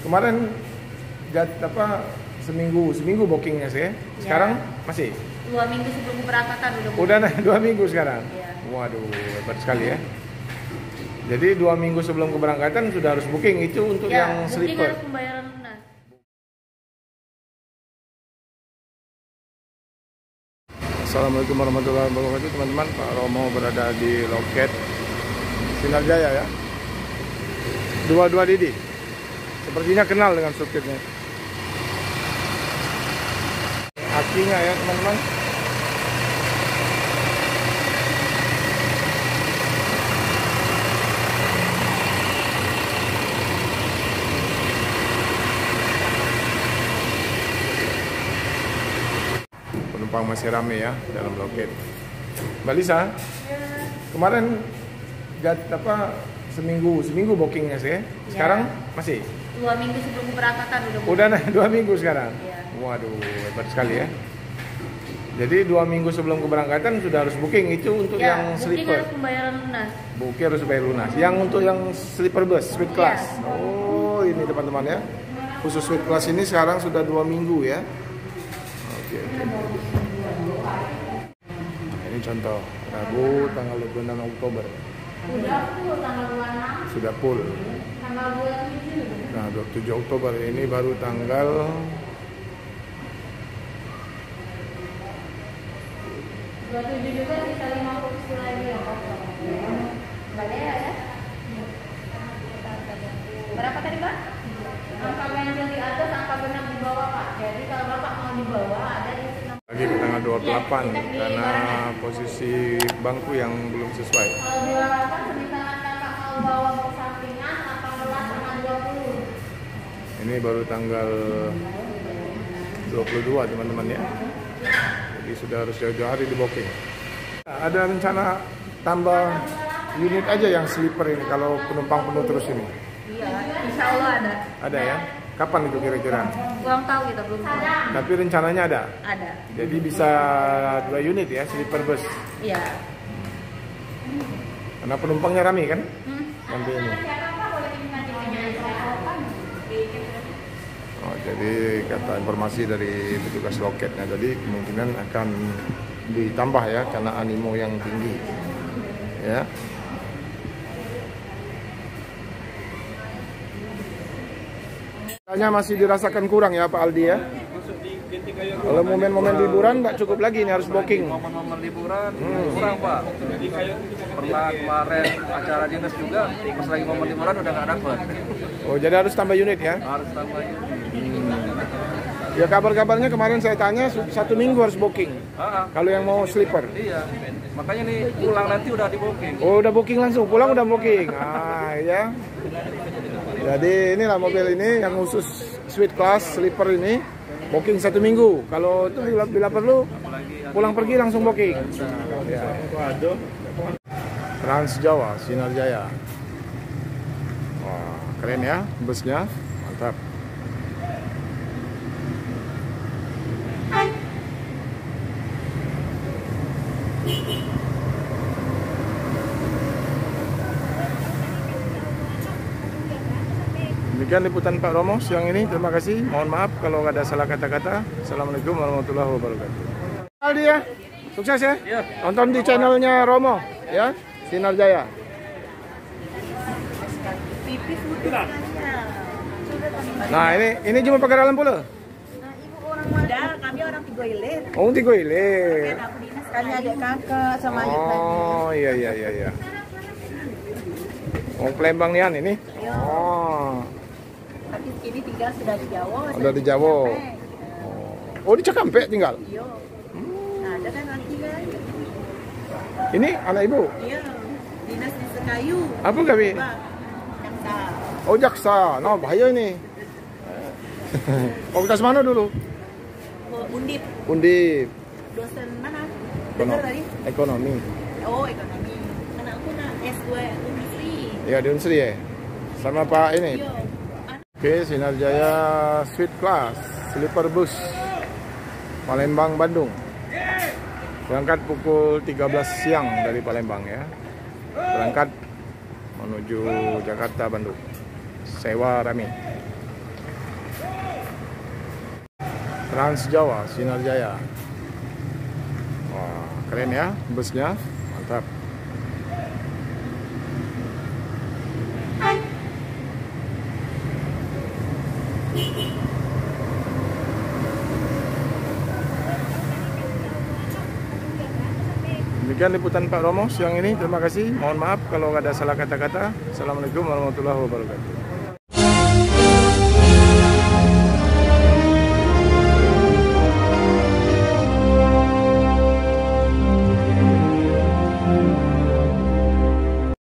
Kemarin seminggu bookingnya sih. Sekarang masih? 2 minggu sebelum keberangkatan udah 2 minggu sekarang. Ya. Waduh, hebat sekali ya. Jadi 2 minggu sebelum keberangkatan sudah harus booking itu untuk yang sleeper. Harus pembayaran lunas. Assalamualaikum warahmatullahi wabarakatuh teman-teman. Pak Romo berada di loket Sinar Jaya ya. 22 Didi. Sepertinya kenal dengan supirnya. Akinya ya teman-teman. Penumpang masih rame ya dalam loket. Mbak Lisa, kemarin seminggu bookingnya sih. Sekarang masih? 2 minggu sebelum keberangkatan udah 2 minggu sekarang. Ya. Waduh, hebat sekali ya. Jadi 2 minggu sebelum keberangkatan sudah harus booking itu untuk yang sleeper. Harus pembayaran lunas. Booking harus bayar lunas. Yang untuk yang sleeper bus, suite class. Oh, ini teman-teman ya. Khusus suite class ini sekarang sudah 2 minggu ya. Oke. Nah, ini contoh Rabu tanggal 26 Oktober. Udah full tanggal 26. Sudah full. Tanggal 27. Nah, 27 Oktober ini baru tanggal 27 juga kita 50 lagi ya. Boleh ya? Berapa tadi Pak? Angka ganjil di atas, angka genap di bawah Pak. Jadi kalau Bapak mau di bawah ada di lagi ke tanggal 28 karena posisi bangku yang belum sesuai. Kalau di 28 semisalnya Kakak mau bawa bersampingan 18 sama 20. Ini baru tanggal 22 teman-teman ya. Jadi sudah harus jauh-jauh hari di booking. Ada rencana tambah unit aja yang sleeper ini kalau penumpang penuh terus ini? Iya, insya Allah ada. Ada ya? Kapan itu kira-kira? Kurang tahu kita belum tahu. Tapi rencananya ada? Ada. Jadi bisa 2 unit ya sleeper bus? Iya. Karena penumpangnya rame kan? Nanti ini. Oh, jadi kata informasi dari petugas loketnya tadi kemungkinan akan ditambah ya karena animo yang tinggi ya. Hanya masih dirasakan kurang ya Pak Aldi ya. Kalau momen-momen liburan nggak cukup lagi, ini harus booking. Momen-momen liburan kurang Pak. Pernah kemarin acara dinas juga pas lagi momen liburan udah nggak dapet. Oh, jadi harus tambah unit ya? Harus tambah unit. Ya kabar-kabarnya kemarin saya tanya 1 minggu harus booking. Kalau yang mau sleeper. Iya. Makanya nih pulang nanti udah di booking. Oh, udah booking langsung, pulang udah booking. Ah, ya. Jadi inilah mobil ini yang khusus suite class sleeper ini booking 1 minggu. Kalau itu bila perlu pulang pergi langsung booking. Ya. Trans Jawa Sinar Jaya. Wah, keren ya busnya, mantap. Demikian liputan Pak Romo siang ini. Terima kasih. Mohon maaf kalau ada salah kata-kata. Assalamualaikum warahmatullahi wabarakatuh. Aldi ya, sukses ya. Tonton di channelnya Romo ya, Sinar Jaya. Nah ini cuma pakai dalam pula. Modal, kami orang Tigoilir. Oh, Tigoilir. Kami adik kakak sama adik tadi. Oh iya. Oh, Palembang nian ini. Oh. Tapi ini tinggal sudah di Jawa. Sudah di Jawa. Oh, di Cikampek tinggal. Iya. Nah, ada kan nanti kan. Ini anak ibu. Iya. Dinas di Sekayu. Apa kami? Jaksa. Oh, jaksa. Nah, bahaya ini. Fakultas mana dulu? Undip. Undip. Dosen mana? Dengar tadi? Ekonomi. Oh, ekonomi. Anakku nak S2 Unisri. Ya, di Unsri ya. Sama Pak ini. Iya. Oke, Sinar Jaya Suite Class Sleeper Bus Palembang Bandung. Berangkat pukul 13 siang dari Palembang ya. Berangkat menuju Jakarta Bandung. Sewa Rami. Trans Jawa, Sinar Jaya. Wah, keren ya busnya, mantap. Demikian liputan Pak Romo siang ini. Terima kasih. Mohon maaf kalau ada salah kata-kata. Assalamualaikum warahmatullahi wabarakatuh.